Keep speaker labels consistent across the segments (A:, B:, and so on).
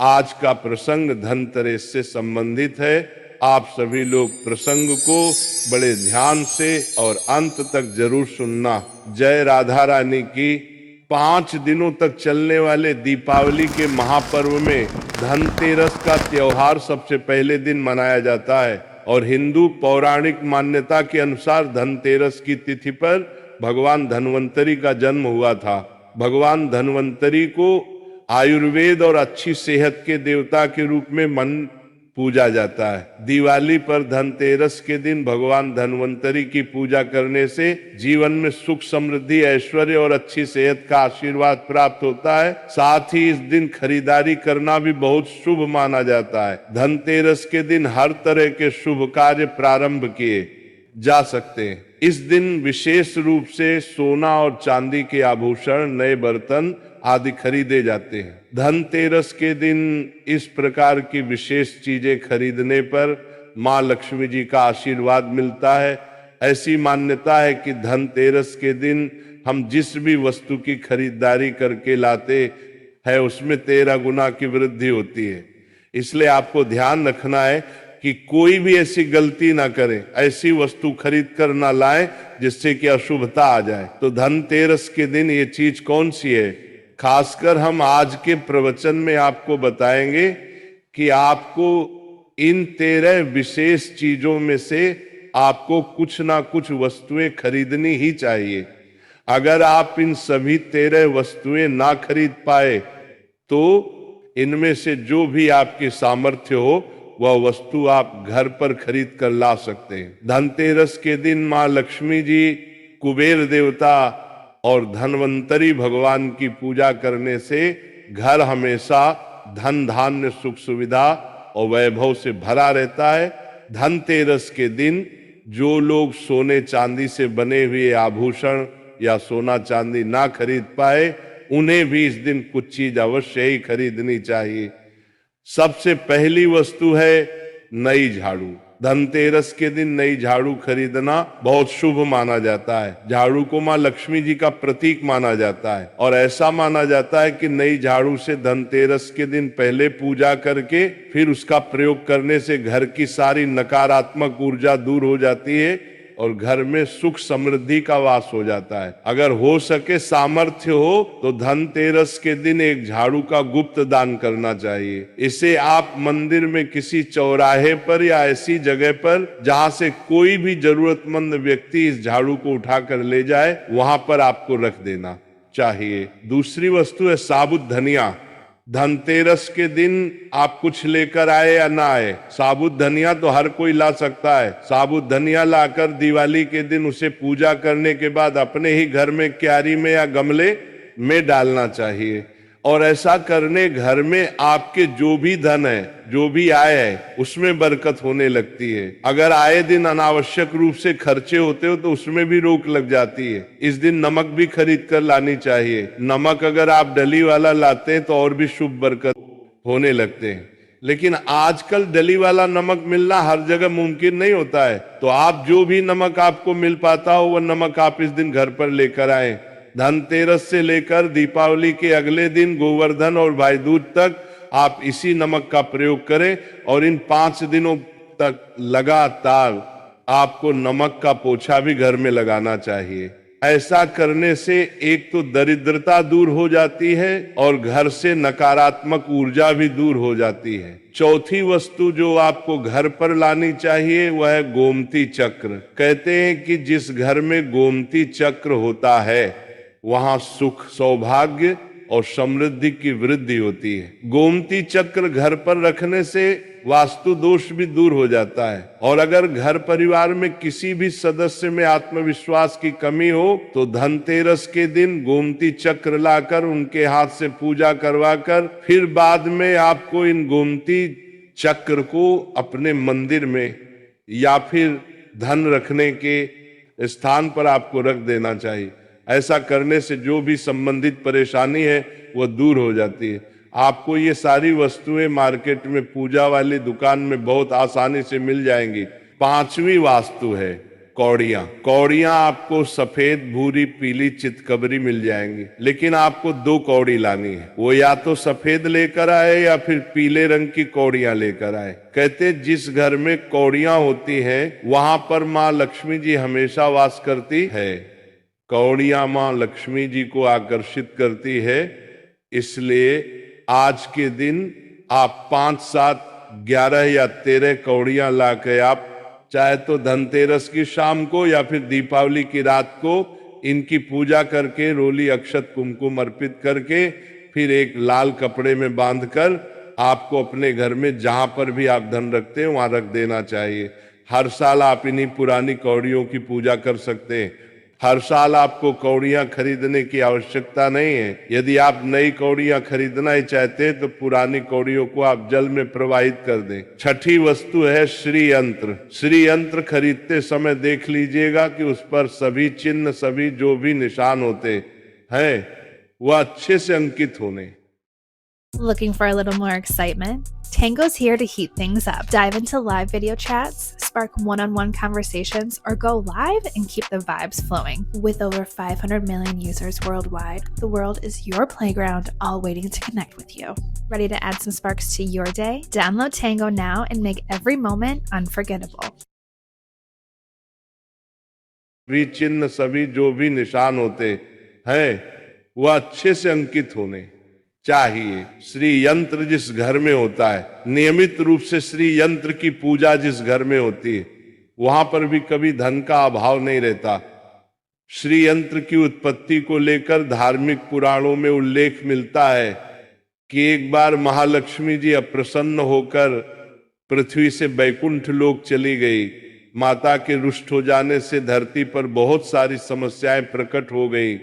A: आज का प्रसंग धनतेरस से संबंधित है। आप सभी लोग प्रसंग को बड़े ध्यान से और अंत तक जरूर सुनना। जय राधा रानी की। 5 दिनों तक चलने वाले दीपावली के महापर्व में धनतेरस का त्योहार सबसे पहले दिन मनाया जाता है और हिंदू पौराणिक मान्यता के अनुसार धनतेरस की तिथि पर भगवान धन्वंतरी का जन्म हुआ था। भगवान धन्वंतरी को आयुर्वेद और अच्छी सेहत के देवता के रूप में पूजा जाता है। दिवाली पर धनतेरस के दिन भगवान धन्वंतरी की पूजा करने से जीवन में सुख समृद्धि ऐश्वर्य और अच्छी सेहत का आशीर्वाद प्राप्त होता है। साथ ही इस दिन खरीदारी करना भी बहुत शुभ माना जाता है। धनतेरस के दिन हर तरह के शुभ कार्य प्रारंभ किए जा सकते हैं। इस दिन विशेष रूप से सोना और चांदी के आभूषण, नए बर्तन आदि खरीदे जाते हैं। धनतेरस के दिन इस प्रकार की विशेष चीजें खरीदने पर माँ लक्ष्मी जी का आशीर्वाद मिलता है। ऐसी मान्यता है कि धनतेरस के दिन हम जिस भी वस्तु की खरीदारी करके लाते हैं उसमें 13 गुना की वृद्धि होती है। इसलिए आपको ध्यान रखना है कि कोई भी ऐसी गलती ना करे, ऐसी वस्तु खरीद कर ना लाए जिससे कि अशुभता आ जाए। तो धनतेरस के दिन ये चीज कौन सी है, खासकर हम आज के प्रवचन में आपको बताएंगे कि आपको इन 13 विशेष चीजों में से आपको कुछ ना कुछ वस्तुएं खरीदनी ही चाहिए। अगर आप इन सभी 13 वस्तुएं ना खरीद पाए तो इनमें से जो भी आपकी सामर्थ्य हो वह वस्तु आप घर पर खरीद कर ला सकते हैं। धनतेरस के दिन माँ लक्ष्मी जी, कुबेर देवता और धन्वंतरी भगवान की पूजा करने से घर हमेशा धन धान्य सुख सुविधा और वैभव से भरा रहता है। धनतेरस के दिन जो लोग सोने चांदी से बने हुए आभूषण या सोना चांदी ना खरीद पाए उन्हें भी इस दिन कुछ चीज अवश्य ही खरीदनी चाहिए। सबसे पहली वस्तु है नई झाड़ू। धनतेरस के दिन नई झाड़ू खरीदना बहुत शुभ माना जाता है। झाड़ू को माँ लक्ष्मी जी का प्रतीक माना जाता है और ऐसा माना जाता है कि नई झाड़ू से धनतेरस के दिन पहले पूजा करके फिर उसका प्रयोग करने से घर की सारी नकारात्मक ऊर्जा दूर हो जाती है और घर में सुख समृद्धि का वास हो जाता है। अगर हो सके, सामर्थ्य हो तो धनतेरस के दिन एक झाड़ू का गुप्त दान करना चाहिए। इसे आप मंदिर में किसी चौराहे पर या ऐसी जगह पर जहां से कोई भी जरूरतमंद व्यक्ति इस झाड़ू को उठाकर ले जाए वहां पर आपको रख देना चाहिए। दूसरी वस्तु है साबुत धनिया। धनतेरस के दिन आप कुछ लेकर आए या ना आए, साबुत धनिया तो हर कोई ला सकता है। साबुत धनिया लाकर दिवाली के दिन उसे पूजा करने के बाद अपने ही घर में क्यारी में या गमले में डालना चाहिए और ऐसा करने घर में आपके जो भी धन है, जो भी आय है उसमें बरकत होने लगती है। अगर आए दिन अनावश्यक रूप से खर्चे होते हो तो उसमें भी रोक लग जाती है। इस दिन नमक भी खरीद कर लानी चाहिए। नमक अगर आप डली वाला लाते हैं तो और भी शुभ बरकत होने लगते हैं। लेकिन आजकल डली वाला नमक मिलना हर जगह मुमकिन नहीं होता है, तो आप जो भी नमक आपको मिल पाता हो वह नमक आप इस दिन घर पर लेकर आए। धनतेरस से लेकर दीपावली के अगले दिन गोवर्धन और भाई दूज तक आप इसी नमक का प्रयोग करें और इन 5 दिनों तक लगातार आपको नमक का पोछा भी घर में लगाना चाहिए। ऐसा करने से एक तो दरिद्रता दूर हो जाती है और घर से नकारात्मक ऊर्जा भी दूर हो जाती है। चौथी वस्तु जो आपको घर पर लानी चाहिए वह है गोमती चक्र। कहते हैं कि जिस घर में गोमती चक्र होता है वहां सुख, सौभाग्य और समृद्धि की वृद्धि होती है। गोमती चक्र घर पर रखने से वास्तु दोष भी दूर हो जाता है और अगर घर परिवार में किसी भी सदस्य में आत्मविश्वास की कमी हो तो धनतेरस के दिन गोमती चक्र लाकर उनके हाथ से पूजा करवाकर फिर बाद में आपको इन गोमती चक्र को अपने मंदिर में या फिर धन रखने के स्थान पर आपको रख देना चाहिए। ऐसा करने से जो भी संबंधित परेशानी है वह दूर हो जाती है। आपको ये सारी वस्तुएं मार्केट में पूजा वाली दुकान में बहुत आसानी से मिल जाएंगी। 5वीं वास्तु है कौड़ियां। कौड़ियां आपको सफेद, भूरी, पीली, चितकबरी मिल जाएंगी, लेकिन आपको 2 कौड़ी लानी है। वो या तो सफेद लेकर आए या फिर पीले रंग की कौड़ियां लेकर आए। कहते जिस घर में कौड़ियां होती हैं वहां पर माँ लक्ष्मी जी हमेशा वास करती है। कौड़ियां माँ लक्ष्मी जी को आकर्षित करती है, इसलिए आज के दिन आप 5, 7, 11 या 13 कौड़ियां लाके आप चाहे तो धनतेरस की शाम को या फिर दीपावली की रात को इनकी पूजा करके रोली, अक्षत, कुमकुम अर्पित करके फिर एक लाल कपड़े में बांधकर आपको अपने घर में जहां पर भी आप धन रखते हैं वहां रख देना चाहिए। हर साल आप इन्हीं पुरानी कौड़ियों की पूजा कर सकते हैं। हर साल आपको कौड़ियां खरीदने की आवश्यकता नहीं है। यदि आप नई कौड़ियां खरीदना ही चाहते हैं तो पुरानी कौड़ियों को आप जल में प्रवाहित कर दें। छठी वस्तु है श्री यंत्र। श्री यंत्र खरीदते समय देख लीजिएगा कि उस पर सभी चिन्ह, सभी जो भी निशान होते हैं वह अच्छे से अंकित होने।
B: Looking for a little more excitement? Tango's here to heat things up. Dive into live video chats, spark one-on-one conversations, or go live and keep the vibes flowing. With over 500 million users worldwide, the world is your playground, all waiting to connect with you. Ready to add some sparks to your day? Download Tango now and make every moment unforgettable.
A: भी चिन्ह, सभी जो भी निशान होते हैं वह अच्छे से अंकित होने चाहिए। श्री यंत्र जिस घर में होता है, नियमित रूप से श्री यंत्र की पूजा जिस घर में होती है वहां पर भी कभी धन का अभाव नहीं रहता। श्री यंत्र की उत्पत्ति को लेकर धार्मिक पुराणों में उल्लेख मिलता है कि एक बार महालक्ष्मी जी अप्रसन्न होकर पृथ्वी से बैकुंठ लोक चली गई। माता के रुष्ट हो जाने से धरती पर बहुत सारी समस्याएं प्रकट हो गई।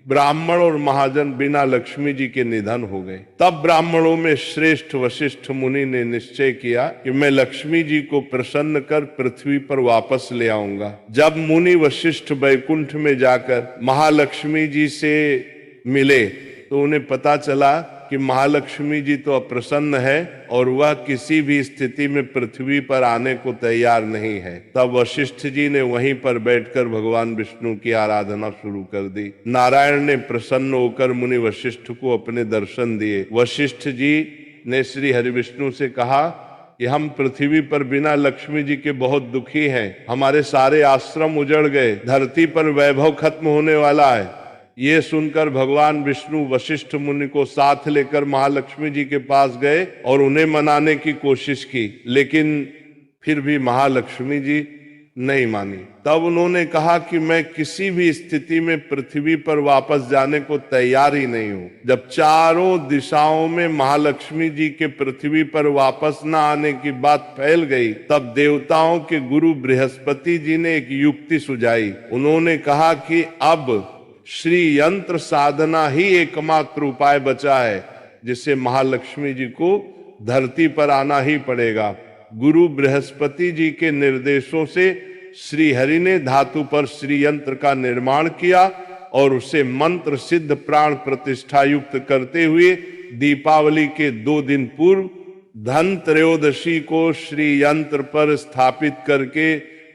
A: ब्राह्मण और महाजन बिना लक्ष्मी जी के निधन हो गए। तब ब्राह्मणों में श्रेष्ठ वशिष्ठ मुनि ने निश्चय किया कि मैं लक्ष्मी जी को प्रसन्न कर पृथ्वी पर वापस ले आऊंगा। जब मुनि वशिष्ठ बैकुंठ में जाकर महालक्ष्मी जी से मिले तो उन्हें पता चला कि महालक्ष्मी जी तो अप्रसन्न है और वह किसी भी स्थिति में पृथ्वी पर आने को तैयार नहीं है। तब वशिष्ठ जी ने वहीं पर बैठकर भगवान विष्णु की आराधना शुरू कर दी। नारायण ने प्रसन्न होकर मुनि वशिष्ठ को अपने दर्शन दिए। वशिष्ठ जी ने श्री हरि विष्णु से कहा कि हम पृथ्वी पर बिना लक्ष्मी जी के बहुत दुखी हैं। हमारे सारे आश्रम उजड़ गए, धरती पर वैभव खत्म होने वाला है। ये सुनकर भगवान विष्णु वशिष्ठ मुनि को साथ लेकर महालक्ष्मी जी के पास गए और उन्हें मनाने की कोशिश की, लेकिन फिर भी महालक्ष्मी जी नहीं मानी। तब उन्होंने कहा कि मैं किसी भी स्थिति में पृथ्वी पर वापस जाने को तैयार ही नहीं हूं। जब चारों दिशाओं में महालक्ष्मी जी के पृथ्वी पर वापस न आने की बात फैल गई, तब देवताओं के गुरु बृहस्पति जी ने एक युक्ति सुझाई। उन्होंने कहा कि अब श्री यंत्र साधना ही एकमात्र उपाय बचा है जिससे महालक्ष्मी जी को धरती पर आना ही पड़ेगा। गुरु बृहस्पति जी के निर्देशों से श्री हरि ने धातु पर श्री यंत्र का निर्माण किया और उसे मंत्र सिद्ध प्राण प्रतिष्ठा युक्त करते हुए दीपावली के 2 दिन पूर्व धन त्रयोदशी को श्री यंत्र पर स्थापित करके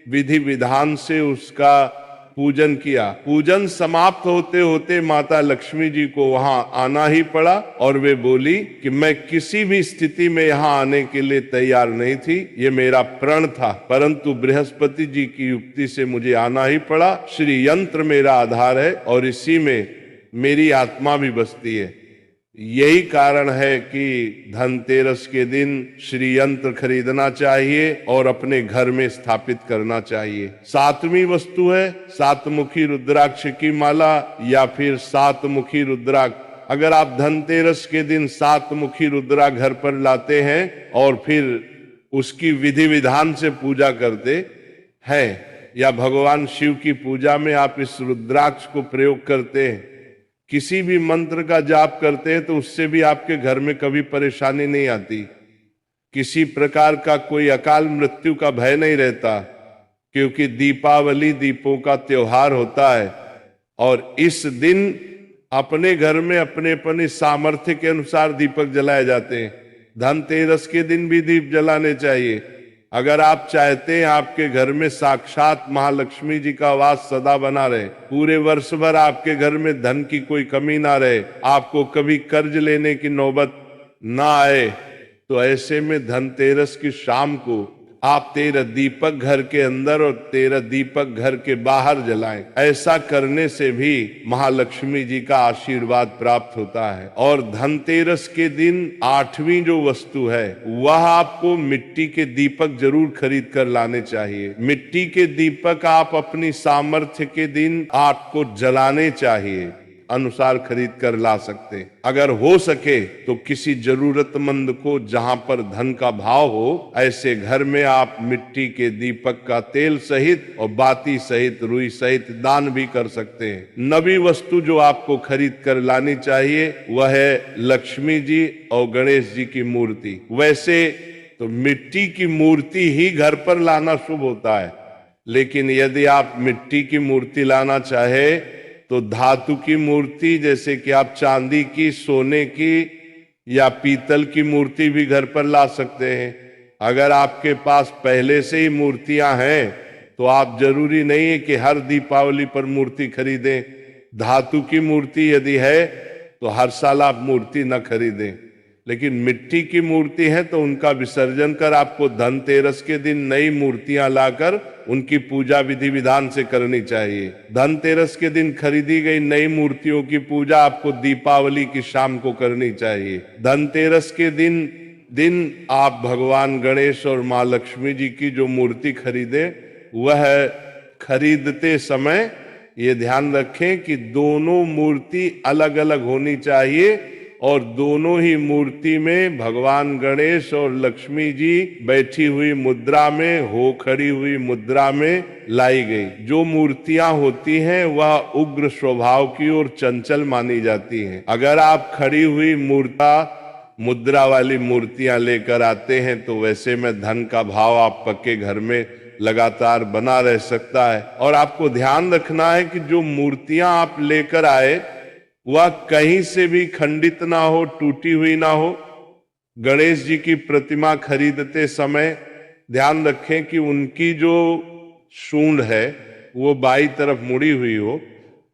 A: विधि विधान से उसका पूजन किया। पूजन समाप्त होते होते माता लक्ष्मी जी को वहां आना ही पड़ा और वे बोली कि मैं किसी भी स्थिति में यहां आने के लिए तैयार नहीं थी, ये मेरा प्रण था, परंतु बृहस्पति जी की युक्ति से मुझे आना ही पड़ा। श्री यंत्र मेरा आधार है और इसी में मेरी आत्मा भी बसती है। यही कारण है कि धनतेरस के दिन श्री यंत्र खरीदना चाहिए और अपने घर में स्थापित करना चाहिए। 7वीं वस्तु है 7 मुखी रुद्राक्ष की माला या फिर 7 मुखी रुद्राक्ष। अगर आप धनतेरस के दिन 7 मुखी रुद्रा घर पर लाते हैं और फिर उसकी विधि विधान से पूजा करते हैं या भगवान शिव की पूजा में आप इस रुद्राक्ष को प्रयोग करते हैं, किसी भी मंत्र का जाप करते हैं तो उससे भी आपके घर में कभी परेशानी नहीं आती। किसी प्रकार का कोई अकाल मृत्यु का भय नहीं रहता, क्योंकि दीपावली दीपों का त्योहार होता है और इस दिन अपने घर में अपने सामर्थ्य के अनुसार दीपक जलाए जाते हैं। धनतेरस के दिन भी दीप जलाने चाहिए, अगर आप चाहते हैं आपके घर में साक्षात महालक्ष्मी जी का वास सदा बना रहे, पूरे वर्ष भर आपके घर में धन की कोई कमी ना रहे, आपको कभी कर्ज लेने की नौबत ना आए, तो ऐसे में धनतेरस की शाम को आप 13 दीपक घर के अंदर और 13 दीपक घर के बाहर जलाएं। ऐसा करने से भी महालक्ष्मी जी का आशीर्वाद प्राप्त होता है। और धनतेरस के दिन 8वीं जो वस्तु है वह आपको मिट्टी के दीपक जरूर खरीद कर लाने चाहिए। मिट्टी के दीपक आप अपनी सामर्थ्य के दिन आपको जलाने चाहिए अनुसार खरीद कर ला सकते। अगर हो सके तो किसी जरूरतमंद को जहां पर धन का भाव हो, ऐसे घर में आप मिट्टी के दीपक का तेल सहित और बाती सहित रुई सहित दान भी कर सकते हैं। नवी वस्तु जो आपको खरीद कर लानी चाहिए वह है लक्ष्मी जी और गणेश जी की मूर्ति। वैसे तो मिट्टी की मूर्ति ही घर पर लाना शुभ होता है, लेकिन यदि आप मिट्टी की मूर्ति लाना चाहे तो धातु की मूर्ति, जैसे कि आप चांदी की, सोने की या पीतल की मूर्ति भी घर पर ला सकते हैं। अगर आपके पास पहले से ही मूर्तियां हैं तो आप जरूरी नहीं है कि हर दीपावली पर मूर्ति खरीदें। धातु की मूर्ति यदि है तो हर साल आप मूर्ति न खरीदें, लेकिन मिट्टी की मूर्ति है तो उनका विसर्जन कर आपको धनतेरस के दिन नई मूर्तियां लाकर उनकी पूजा विधि विधान से करनी चाहिए। धनतेरस के दिन खरीदी गई नई मूर्तियों की पूजा आपको दीपावली की शाम को करनी चाहिए। धनतेरस के दिन आप भगवान गणेश और माँ लक्ष्मी जी की जो मूर्ति खरीदे, वह खरीदते समय ये ध्यान रखें कि दोनों मूर्ति अलग अलग होनी चाहिए और दोनों ही मूर्ति में भगवान गणेश और लक्ष्मी जी बैठी हुई मुद्रा में हो, खड़ी हुई मुद्रा में लाई गई। जो मूर्तियां होती हैं वह उग्र स्वभाव की और चंचल मानी जाती हैं। अगर आप खड़ी हुई मुद्रा वाली मूर्तियां लेकर आते हैं तो वैसे में धन का भाव आप पक्के घर में लगातार बना रह सकता है। और आपको ध्यान रखना है कि जो मूर्तियां आप लेकर आए वह कहीं से भी खंडित ना हो, टूटी हुई ना हो। गणेश जी की प्रतिमा खरीदते समय ध्यान रखें कि उनकी जो सूंड है वो बाईं तरफ मुड़ी हुई हो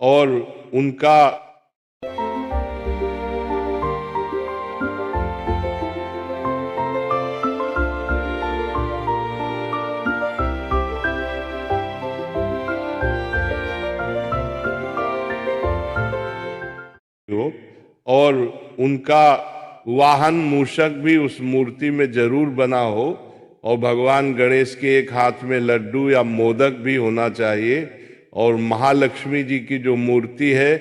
A: और उनका और उनका वाहन मूषक भी उस मूर्ति में जरूर बना हो और भगवान गणेश के एक हाथ में लड्डू या मोदक भी होना चाहिए। और महालक्ष्मी जी की जो मूर्ति है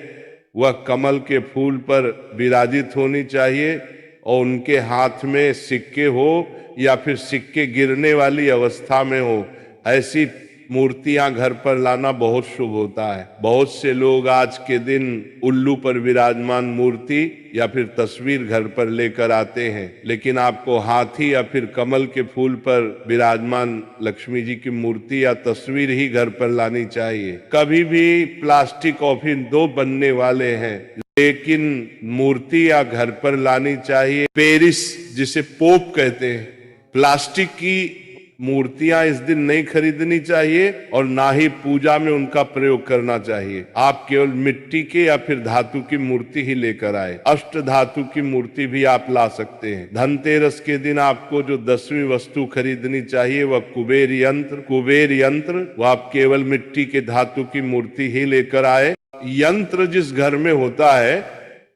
A: वह कमल के फूल पर विराजित होनी चाहिए और उनके हाथ में सिक्के हो या फिर सिक्के गिरने वाली अवस्था में हो, ऐसी मूर्तियां घर पर लाना बहुत शुभ होता है। बहुत से लोग आज के दिन उल्लू पर विराजमान मूर्ति या फिर तस्वीर घर पर लेकर आते हैं, लेकिन आपको हाथी या फिर कमल के फूल पर विराजमान लक्ष्मी जी की मूर्ति या तस्वीर ही घर पर लानी चाहिए। कभी भी प्लास्टिक कॉफिन 2 बनने वाले हैं, लेकिन मूर्ति या घर पर लानी चाहिए पेरिस, जिसे पोप कहते हैं। प्लास्टिक की मूर्तियां इस दिन नहीं खरीदनी चाहिए और ना ही पूजा में उनका प्रयोग करना चाहिए। आप केवल मिट्टी के या फिर धातु की मूर्ति ही लेकर आए। अष्ट धातु की मूर्ति भी आप ला सकते हैं। धनतेरस के दिन आपको जो 10वीं वस्तु खरीदनी चाहिए वह कुबेर यंत्र वह आप केवल मिट्टी के धातु की मूर्ति ही लेकर आए। यंत्र जिस घर में होता है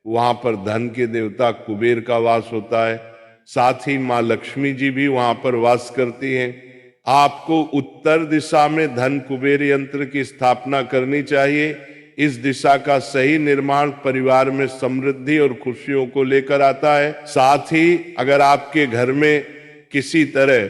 A: वहां पर धन के देवता कुबेर का वास होता है, साथ ही माँ लक्ष्मी जी भी वहां पर वास करती हैं। आपको उत्तर दिशा में धन कुबेर यंत्र की स्थापना करनी चाहिए। इस दिशा का सही निर्माण परिवार में समृद्धि और खुशियों को लेकर आता है। साथ ही अगर आपके घर में किसी तरह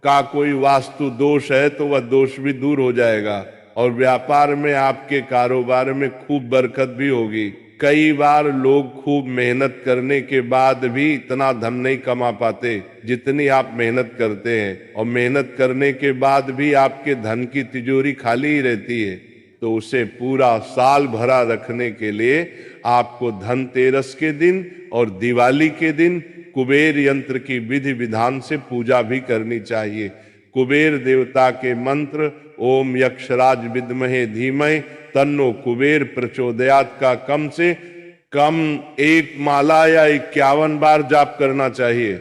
A: का कोई वास्तु दोष है तो वह दोष भी दूर हो जाएगा और व्यापार में, आपके कारोबार में खूब बरकत भी होगी। कई बार लोग खूब मेहनत करने के बाद भी इतना धन नहीं कमा पाते जितनी आप मेहनत करते हैं, और मेहनत करने के बाद भी आपके धन की तिजोरी खाली ही रहती है। तो उसे पूरा साल भरा रखने के लिए आपको धनतेरस के दिन और दिवाली के दिन कुबेर यंत्र की विधि विधान से पूजा भी करनी चाहिए। कुबेर देवता के मंत्र ओम यक्षराज विद्महे धीमहि तन्नो कुबेर प्रचोदयात का कम से कम 1 माला या 51 बार जाप करना चाहिए।